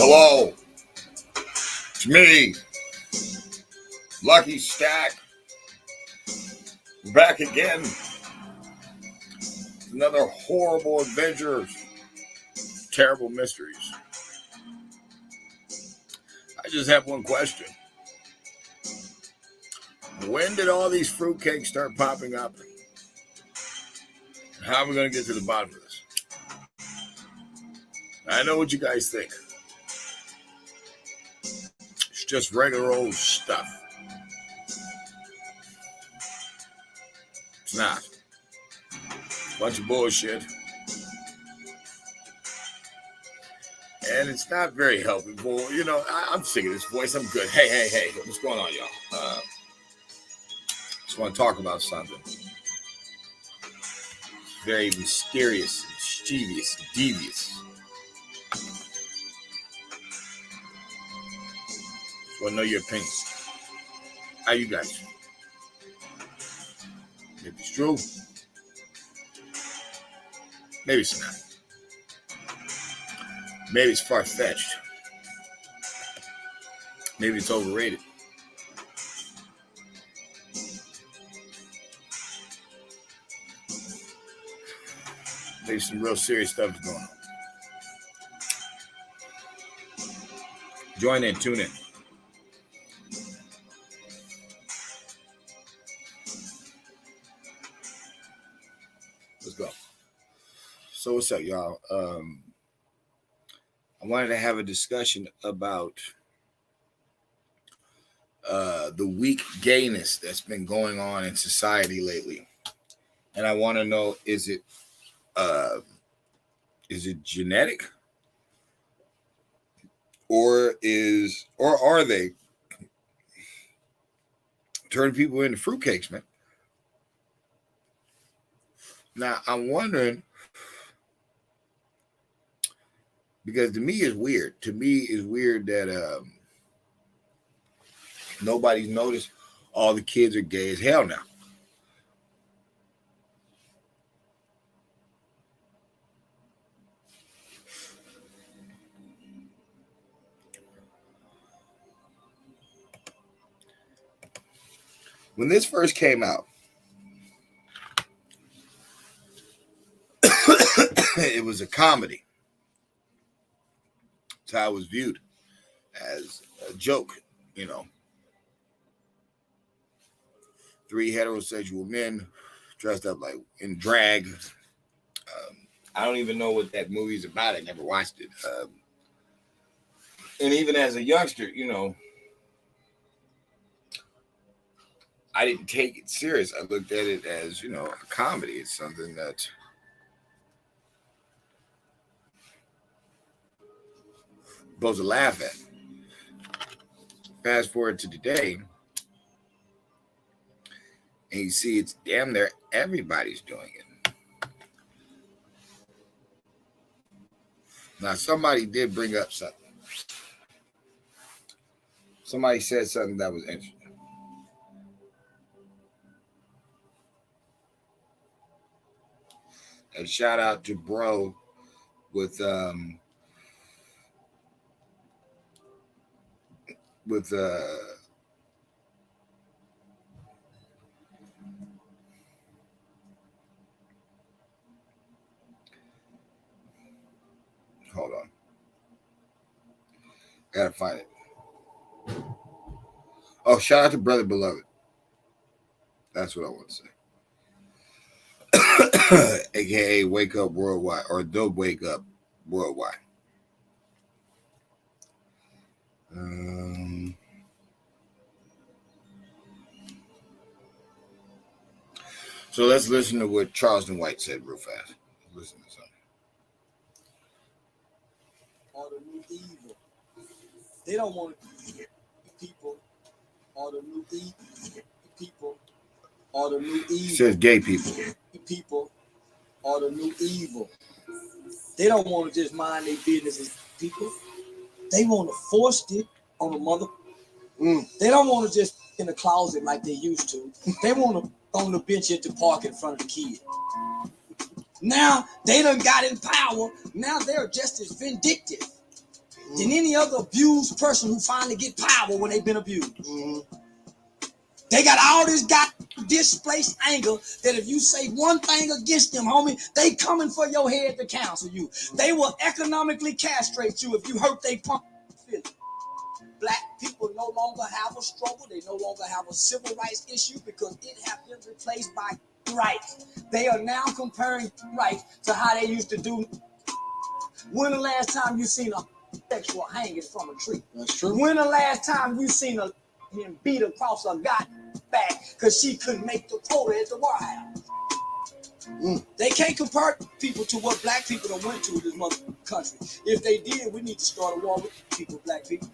Hello, it's me, Lucky Stack. We're back again. Another horrible adventures, terrible mysteries. I just have one question. When did all these fruitcakes start popping up? How are we going to get to the bottom of this? I know what you guys think. It's just regular old stuff. It's not. Bunch of bullshit. And it's not very helpful. You know, I'm sick of this voice. I'm good. Hey. What's going on, y'all? Just want to talk about something. It's very mysterious, mischievous, devious. Just want to know your opinion. How you guys? Maybe it's true. Maybe it's not. Maybe it's far-fetched. Maybe it's overrated. Maybe some real serious stuff is going on. Join in, tune in. Let's go. So what's up, y'all? I wanted to have a discussion about the weak gayness that's been going on in society lately. And I want to know, is it genetic? Or are they turning people into fruitcakes, man? Now, I'm wondering, because to me it's weird. To me it's weird that nobody's noticed all the kids are gay as hell now. When this first came out, it was a comedy. That's how it was viewed, as a joke, you know. 3 heterosexual men dressed up like in drag. I don't even know what that movie's about. I never watched it. And even as a youngster, you know, I didn't take it serious. I looked at it as, you know, a comedy. It's something that supposed to laugh at. Fast forward to today, and you see it's damn near everybody's doing it. Now, somebody did bring up something. Somebody said something that was interesting. A shout out to bro with hold on. Gotta find it. Oh, shout out to Brother Beloved. That's what I want to say. AKA Wake Up Worldwide, or The Wake Up Worldwide. So let's listen to what Charleston White said real fast. Listen to something. Are the new evil. They don't want to be people. Are the new people. Are the new evil. It says gay people. People are the new evil. They don't want to just mind their business as people. They want to force it on the mother. They don't want to just in the closet like they used to. They want to on the bench at the park in front of the kid. Now they done got in power. Now they're just as vindictive. than any other abused person who finally get power when they've been abused. They got all this displaced anger that if you say one thing against them, homie, they coming for your head to counsel you. They will economically castrate you if you hurt their feelings. Black people no longer have a struggle. They no longer have a civil rights issue because it has been replaced by rights. They are now comparing rights to how they used to do. When the last time you seen a sexual hanging from a tree? That's true. When the last time you seen a beat across a back because she couldn't make the quota at the White House? They can't compare people to what black people done went to in this mother country. If they did, we need to start a war with people, black people.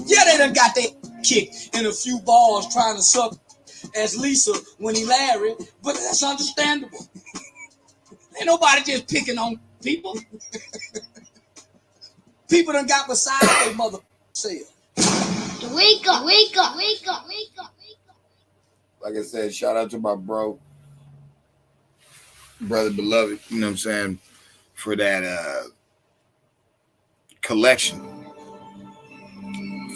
Yeah, they done got their kicked in a few balls trying to suck as Lisa when he Larry, but that's understandable. Ain't nobody just picking on people. People done got beside their mother self. Wake up. Like I said, shout out to my brother beloved, you know what I'm saying, for that collection,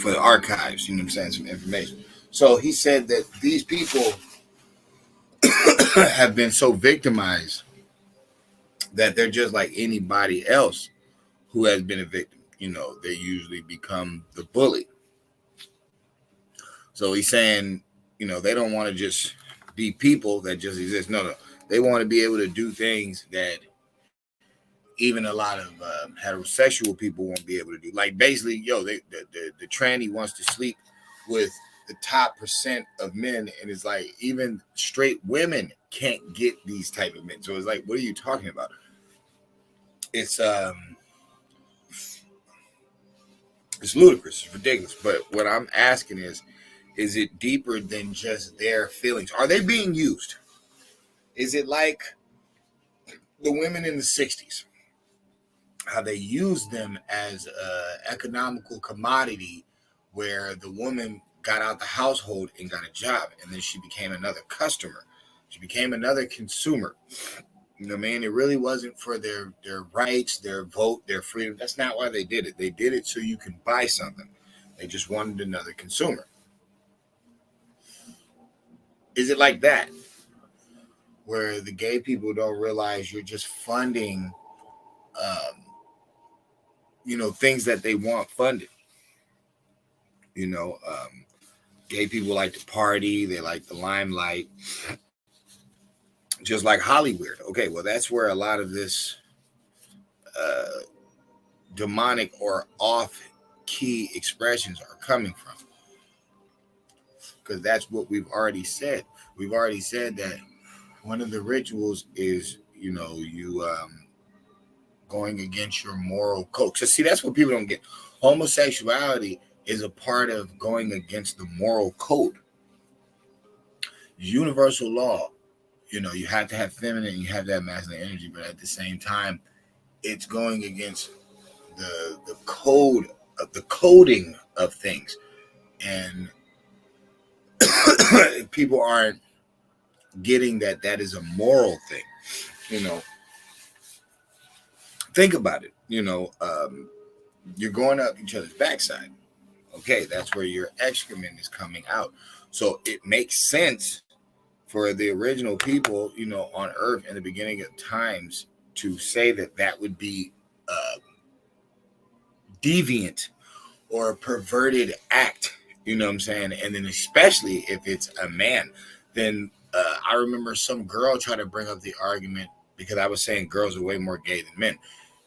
for the archives, you know what I'm saying, some information. So he said that these people have been so victimized that they're just like anybody else who has been a victim. You know, they usually become the bully. So he's saying, you know, they don't want to just be people that just exist. No. They want to be able to do things that even a lot of heterosexual people won't be able to do. Like basically, the tranny wants to sleep with the top % of men, and it's like even straight women can't get these type of men. So it's like, what are you talking about? It's ludicrous, it's ridiculous. But what I'm asking is it deeper than just their feelings? Are they being used? Is it like the women in the 60s? How they used them as an economical commodity where the woman got out the household and got a job, and then she became another customer. She became another consumer. You know what I mean? It really wasn't for their rights, their vote, their freedom. That's not why they did it. They did it so you can buy something. They just wanted another consumer. Is it like that? Where the gay people don't realize you're just funding, things that they want funded. Gay people like to party. They like the limelight. Just like Hollywood. Okay, well, that's where a lot of this demonic or off-key expressions are coming from. Because that's what we've already said. We've already said that one of the rituals is, you going against your moral code. So see, that's what people don't get. Homosexuality is a part of going against the moral code. Universal law, you have to have feminine, you have to have masculine energy, but at the same time, it's going against the code of the coding of things. And people aren't getting that is a moral thing. Think about it. You're going up each other's backside. Okay, that's where your excrement is coming out. So it makes sense for the original people, on Earth in the beginning of times to say that would be deviant or a perverted act. You know what I'm saying? And then especially if it's a man, then I remember some girl tried to bring up the argument because I was saying girls are way more gay than men.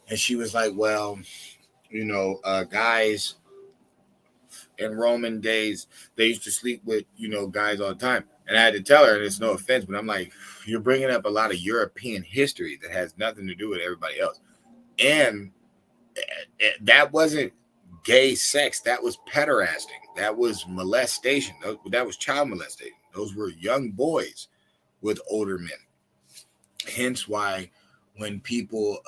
And she was like, well, guys in Roman days, they used to sleep with, guys all the time. And I had to tell her, and it's no offense, but I'm like, you're bringing up a lot of European history that has nothing to do with everybody else. And that wasn't gay sex. That was pederasting. That was molestation. That was child molestation. Those were young boys with older men. Hence why when people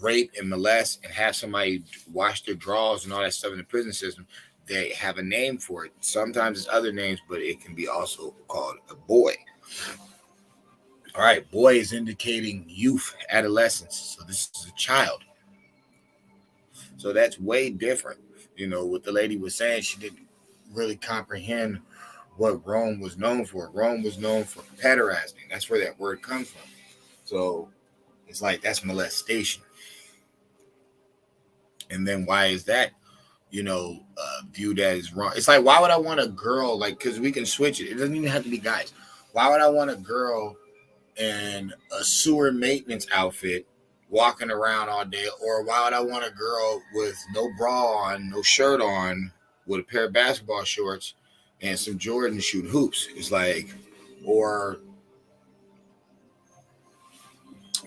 rape and molest and have somebody wash their drawers and all that stuff in the prison system, they have a name for it. Sometimes it's other names, but it can be also called a boy. All right, boy is indicating youth, adolescence. So this is a child. So that's way different. You know, what the lady was saying, she didn't really comprehend what Rome was known for. Rome was known for pederasting. That's where that word comes from. So it's like that's molestation. And then why is that, viewed as wrong? It's like, why would I want a girl, like, because we can switch it. It doesn't even have to be guys. Why would I want a girl in a sewer maintenance outfit walking around all day? Or why would I want a girl with no bra on, no shirt on, with a pair of basketball shorts and some Jordan shooting hoops? It's like, or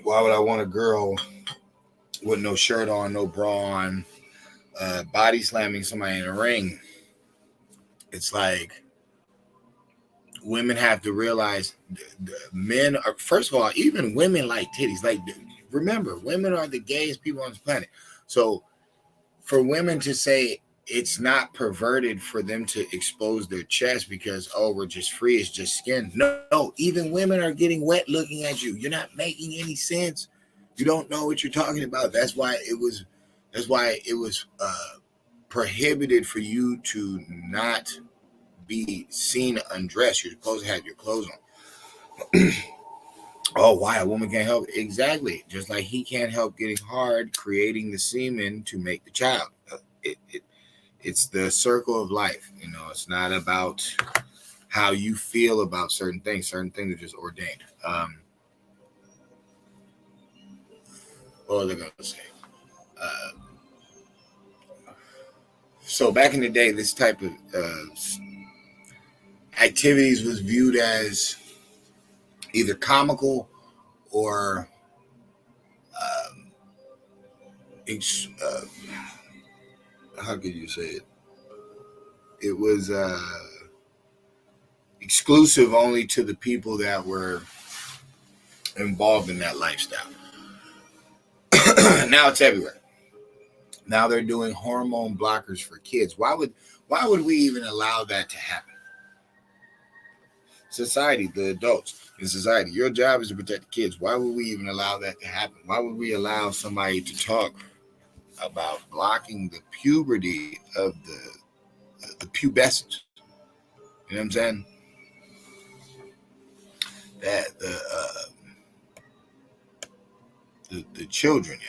why would I want a girl with no shirt on, no bra on, body slamming somebody in a ring? It's like, women have to realize men are, first of all, even women like titties. Like, remember, women are the gayest people on this planet. So for women to say it's not perverted for them to expose their chest because, oh, we're just free, it's just skin. No, even women are getting wet looking at you. You're not making any sense. You don't know what you're talking about. That's why it was prohibited for you to not be seen undressed. You're supposed to have your clothes on. Oh, why a woman can't help? Exactly. Just like he can't help getting hard, creating the semen to make the child. It's the circle of life. It's not about how you feel about certain things. Certain things are just ordained. What was I going to say? So back in the day, this type of activities was viewed as either comical or how could you say it? It was exclusive only to the people that were involved in that lifestyle. Now it's everywhere. Now they're doing hormone blockers for kids. Why would we even allow that to happen? Society, the adults in society, your job is to protect the kids. Why would we even allow that to happen? Why would we allow somebody to talk about blocking the puberty of the pubescence? You know what I'm saying? That the children,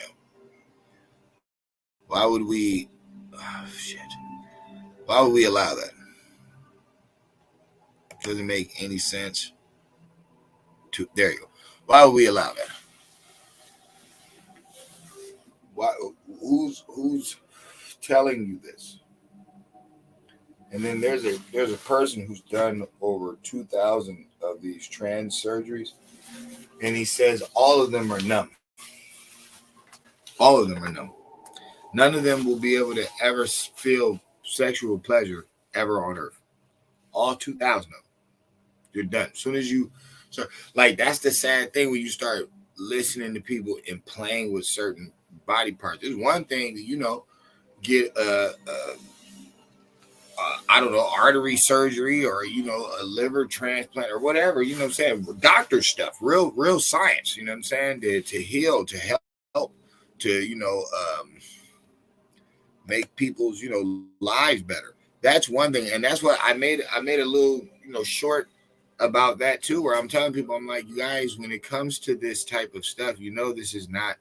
Why would we? Oh, shit. Why would we allow that? It doesn't make any sense. There you go. Why would we allow that? Why? Who's telling you this? And then there's a person who's done over 2,000 of these trans surgeries, and he says all of them are numb. All of them are numb. None of them will be able to ever feel sexual pleasure ever on earth. All 2,000 of them. You're done. As soon as you start, like, that's the sad thing when you start listening to people and playing with certain body parts. There's one thing that, get I don't know, artery surgery or, a liver transplant or whatever, what I'm saying? Doctor stuff, real science, what I'm saying? To heal, to help, to, make people's, lives better. That's one thing. And that's what I made a little, short about that too, where I'm telling people, I'm like, you guys, when it comes to this type of stuff, this is not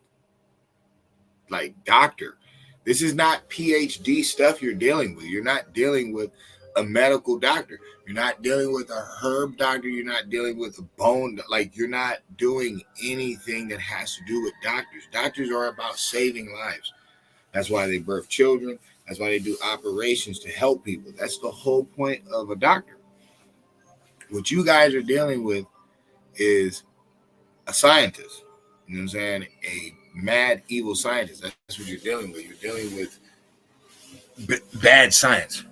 like doctor. This is not PhD stuff you're dealing with. You're not dealing with a medical doctor. You're not dealing with a herb doctor. You're not dealing with a bone. Like, you're not doing anything that has to do with doctors. Doctors are about saving lives. That's why they birth children. That's why they do operations to help people. That's the whole point of a doctor. What you guys are dealing with is a scientist. You know what I'm saying? A mad, evil scientist. That's what you're dealing with. You're dealing with bad science.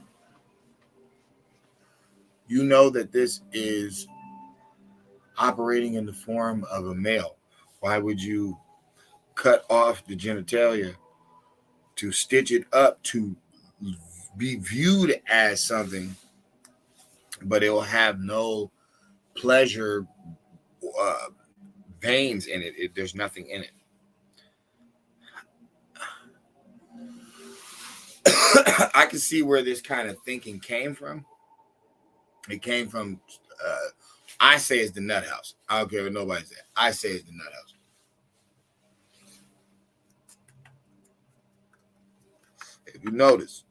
You know that this is operating in the form of a male. Why would you cut off the genitalia to stitch it up to be viewed as something, but it will have no pleasure veins in it? There's nothing in it. I can see where this kind of thinking came from. It came from, I say it's the nut house. I don't care what nobody says. I say it's the nut house. If you notice,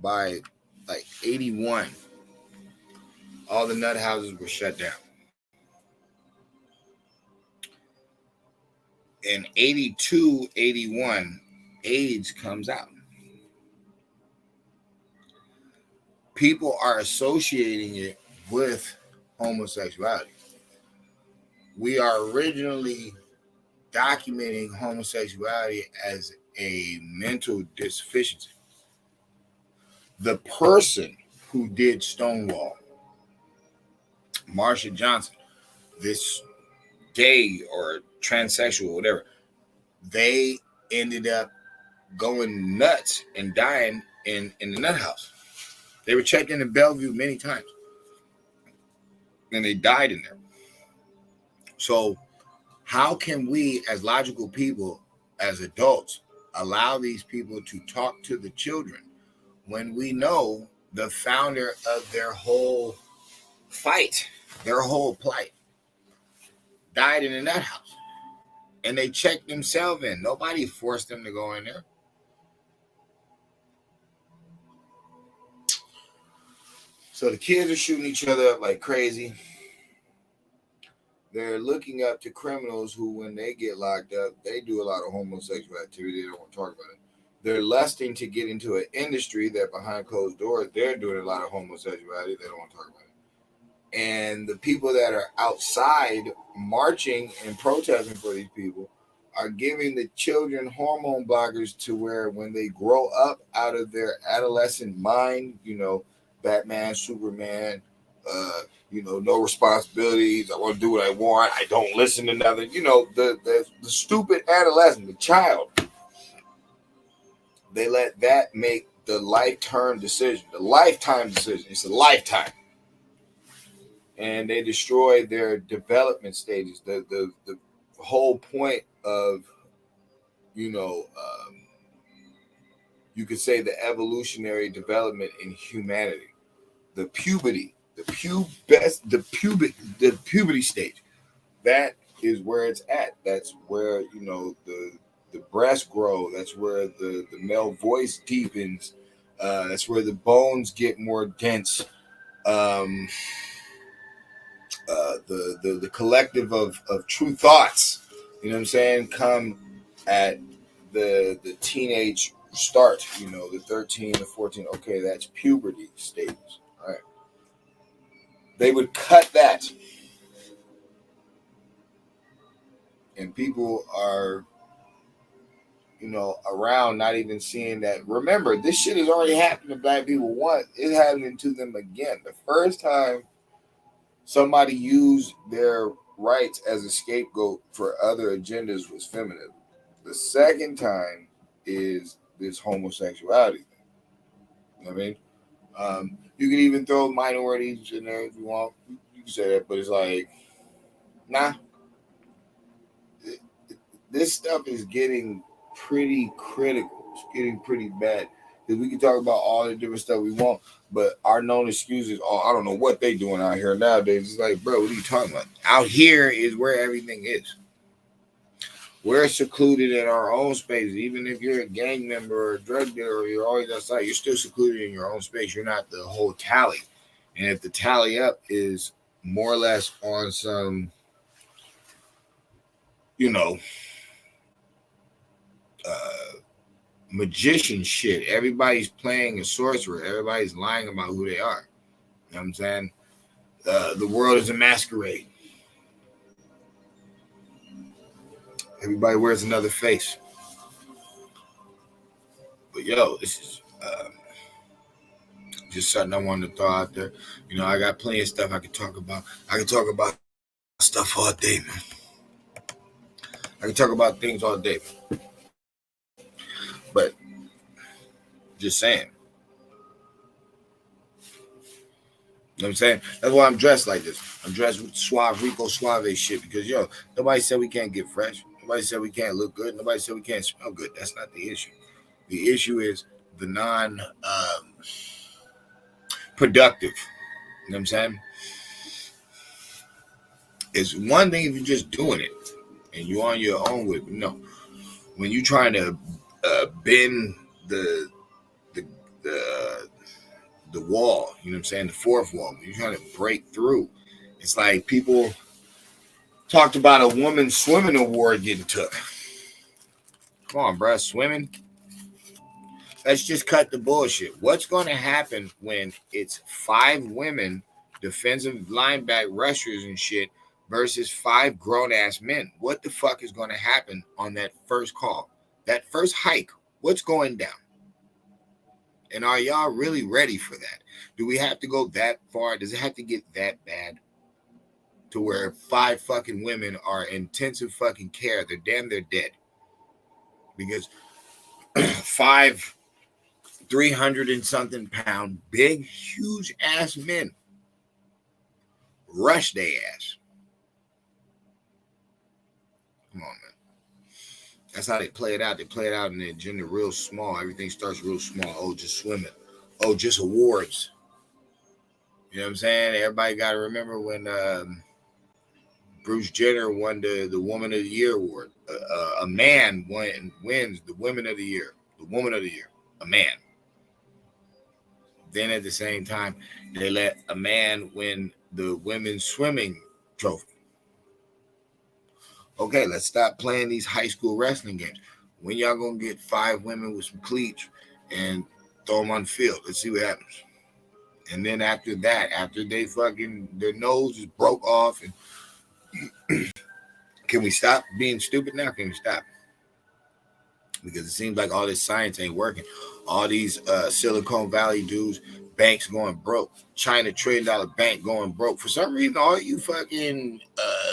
by like 81, all the nut houses were shut down. In 82, 81, AIDS comes out. People are associating it with homosexuality. We are originally documenting homosexuality as a mental deficiency. The person who did Stonewall, Marsha Johnson, this gay or transsexual, whatever, they ended up going nuts and dying in the nut house. They were checked into Bellevue many times, and they died in there. So how can we, as logical people, as adults, allow these people to talk to the children when we know the founder of their whole fight, their whole plight, died in a nut house? And they checked themselves in. Nobody forced them to go in there. So the kids are shooting each other up like crazy. They're looking up to criminals who, when they get locked up, they do a lot of homosexual activity. They don't want to talk about it. They're lusting to get into an industry that behind closed doors, they're doing a lot of homosexuality. They don't want to talk about it. And the people that are outside marching and protesting for these people are giving the children hormone blockers to where when they grow up out of their adolescent mind, Batman, Superman, no responsibilities. I want to do what I want. I don't listen to nothing. The stupid adolescent, the child. They let that make the lifetime decision. It's a lifetime. And they destroy their development stages. The whole point of, you could say the evolutionary development in humanity. The puberty stage, that is where it's at. That's where the breasts grow. That's where the male voice deepens. That's where the bones get more dense. The collective of true thoughts, come at the teenage start. The 13, the 14. Okay, that's puberty stages. All right. They would cut that. And people are, around not even seeing that. Remember, this shit has already happened to black people once. It's happening to them again. The first time somebody used their rights as a scapegoat for other agendas was feminism. The second time is this homosexuality thing. You know what I mean? You can even throw minorities in there if you want. You can say that, but it's like, nah. This stuff is getting pretty critical. It's getting pretty bad. Because we can talk about all the different stuff we want, but our known excuses, I don't know what they doing out here nowadays. It's like, bro, what are you talking about? Out here is where everything is. We're secluded in our own space. Even if you're a gang member or a drug dealer or you're always outside, you're still secluded in your own space. You're not the whole tally. And if the tally up is more or less on some, magician shit. Everybody's playing a sorcerer. Everybody's lying about who they are. You know what I'm saying? The world is a masquerade. Everybody wears another face. But this is just something I wanted to throw out there. I got plenty of stuff I could talk about. I can talk about stuff all day, man. I can talk about things all day, man. But just saying. You know what I'm saying? That's why I'm dressed like this. I'm dressed with Rico Suave shit because, nobody said we can't get fresh. Nobody said we can't look good. Nobody said we can't smell good. That's not the issue. The issue is the non-productive. You know what I'm saying? It's one thing if you're just doing it and you're on your own with it. No. When you're trying to bend the wall, you know what I'm saying? The fourth wall. When you're trying to break through. It's like people talked about a women's swimming award getting took. Come on, bro, swimming. Let's just cut the bullshit. What's going to happen when it's 5 women, defensive linebacker rushers and shit, versus 5 grown-ass men? What the fuck is going to happen on that first call? That first hike, what's going down? And are y'all really ready for that? Do we have to go that far? Does it have to get that bad? To where 5 fucking women are intensive fucking care. They're damn near dead. Because 5 300 and something pound, big, huge ass men rush their ass. Come on, man. That's how they play it out. They play it out in the agenda real small. Everything starts real small. Oh, just swimming. Oh, just awards. You know what I'm saying? Everybody got to remember when Bruce Jenner won the Woman of the Year award. A man wins the Woman of the Year. The Woman of the Year. A man. Then at the same time, they let a man win the women's swimming trophy. Okay, let's stop playing these high school wrestling games. When y'all gonna get 5 women with some cleats and throw them on the field? Let's see what happens. And then after that, after they fucking, their nose is broke off and can we stop being stupid now? Can we stop? Because it seems like all this science ain't working. All these Silicon Valley dudes, banks going broke. China $1 trillion bank going broke. For some reason, all you fucking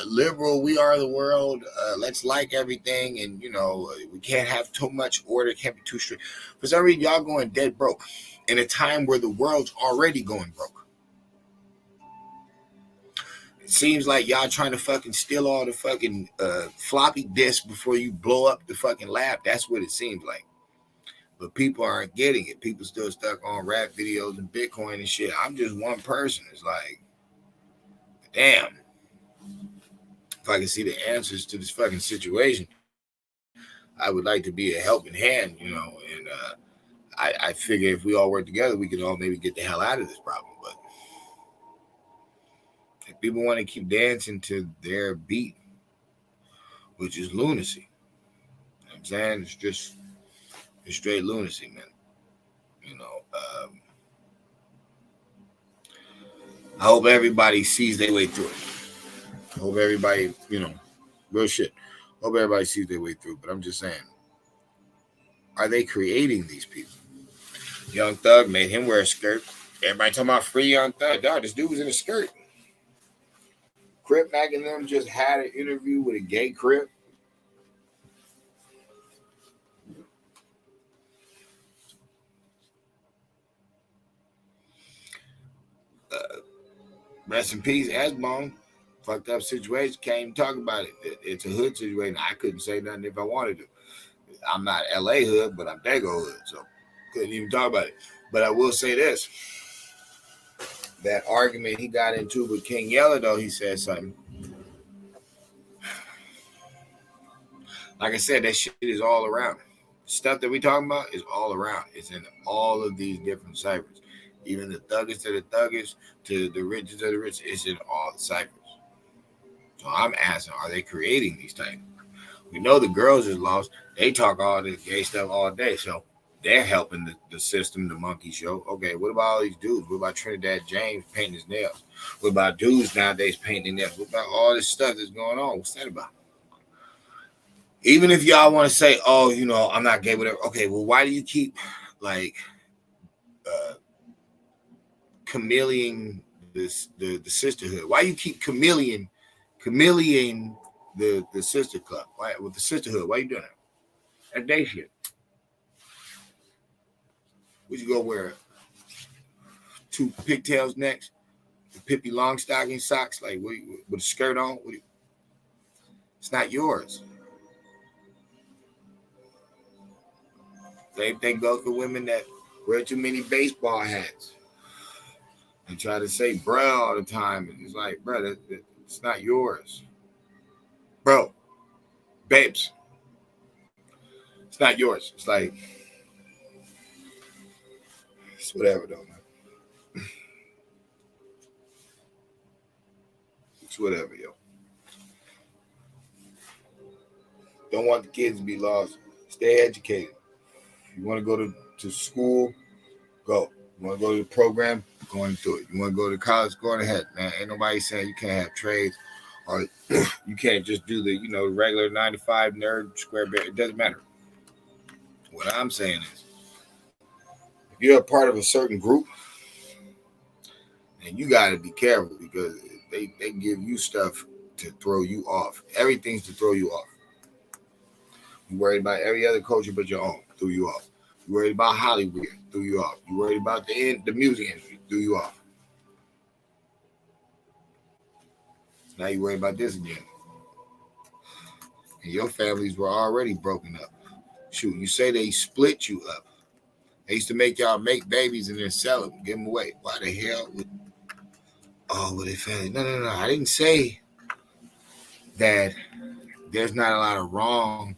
liberal, we are the world, let's like everything, and, you know, we can't have too much order, can't be too strict. For some reason, y'all going dead broke in a time where the world's already going broke. It seems like y'all trying to fucking steal all the fucking floppy disks before you blow up the fucking lab. That's what it seems like. But people aren't getting it. People still stuck on rap videos and Bitcoin and shit. I'm just one person. It's like, damn. If I can see the answers to this fucking situation, I would like to be a helping hand, you know. And I figure if we all work together, we could all maybe get the hell out of this problem. But if people want to keep dancing to their beat, which is lunacy, you know what I'm saying? It's just straight lunacy, man. You know, I hope everybody sees their way through it. I hope everybody, you know, real shit. Hope everybody sees their way through. But I'm just saying, are they creating these people? Young Thug made him wear a skirt. Everybody talking about free Young Thug. Dog, this dude was in a skirt. Crip Mac and them just had an interview with a gay Crip. Rest in peace, S-Bone. Fucked up situation. Can't even talk about it. It's a hood situation. I couldn't say nothing if I wanted to. I'm not LA hood, but I'm Dago hood, so couldn't even talk about it. But I will say this. That argument he got into with King Yella, though, he said something. Like I said, that shit is all around. Stuff that we talking about is all around. It's in all of these different ciphers. Even the thuggest of the thuggest to the richest of the rich, it's in all the ciphers. So I'm asking, are they creating these types? We know the girls is lost. They talk all this gay stuff all day. So they're helping the system, the monkey show. Okay, what about all these dudes? What about Trinidad James painting his nails? What about dudes nowadays painting their nails? What about all this stuff that's going on? What's that about? Even if y'all want to say, oh, you know, I'm not gay, whatever. Okay, well, why do you keep, like, chameleoning this the sisterhood? Why you keep chameleoning the sister club? Why with the sisterhood? Why you doing that? That day shit. Would you go wear 2 pigtails next, the Pippi Longstocking socks, like with a skirt on? It's not yours. Same thing goes for women that wear too many baseball hats and try to say bruh all the time. And it's like, bro, it's not yours. Bro, babes, it's not yours. It's like, it's whatever, though, man. It's whatever, yo. Don't want the kids to be lost. Stay educated. If you want to go to school, go. You want to go to the program, go into it. You want to go to college, go on ahead, man. Ain't nobody saying you can't have trades or you can't just do the, regular 9 to 5 nerd square bear. It doesn't matter. What I'm saying is, if you're a part of a certain group, and you got to be careful because they give you stuff to throw you off. Everything's to throw you off. You worried about every other culture but your own, threw you off. You worried about Hollywood, threw you off. You worried about the music industry, threw you off. Now you worry about this again. And your families were already broken up. Shoot, you say they split you up. They used to make y'all make babies and then sell them, give them away. Why the hell? Well, they family. No. I didn't say that there's not a lot of wrong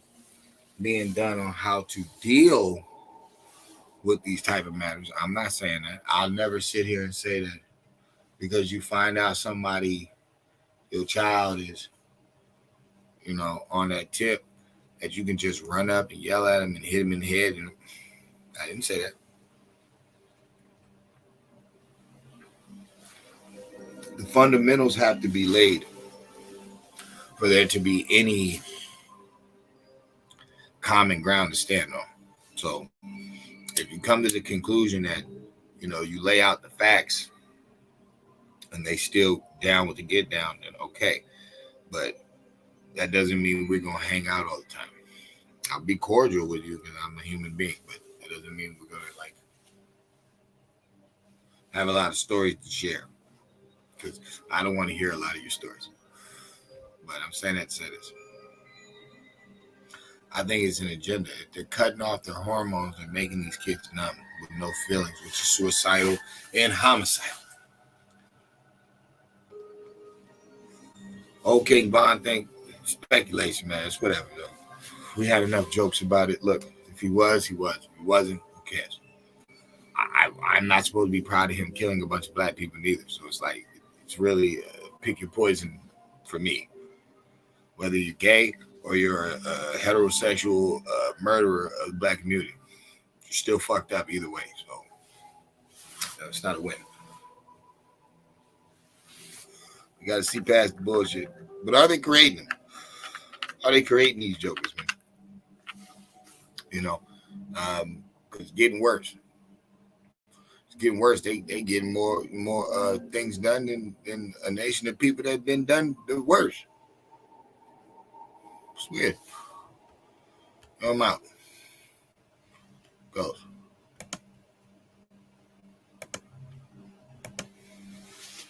being done on how to deal with these type of matters. I'm not saying that. I'll never sit here and say that because you find out somebody, your child is, on that tip, that you can just run up and yell at him and hit him in the head. And I didn't say that. The fundamentals have to be laid for there to be any common ground to stand on. So if you come to the conclusion that, you lay out the facts and they still down with the get down, then okay. But that doesn't mean we're going to hang out all the time. I'll be cordial with you because I'm a human being, but that doesn't mean we're going to have a lot of stories to share because I don't want to hear a lot of your stories. But I'm saying that to say this. I think it's an agenda. If they're cutting off their hormones and making these kids numb with no feelings, which is suicidal and homicidal. Old King Von thing, speculation, man. It's whatever, though. We had enough jokes about it. Look, if he was, he was. If he wasn't, who cares? I'm not supposed to be proud of him killing a bunch of black people neither. So it's like, it's really pick your poison for me. Whether you're gay or you're a heterosexual murderer of the black community, you're still fucked up either way. So it's not a win. You got to see past the bullshit. But are they creating them? Are they creating these jokers, man? Because it's getting worse. It's getting worse. They getting more things done than a nation of people that have been done the worse. It's weird. I'm out. Goes.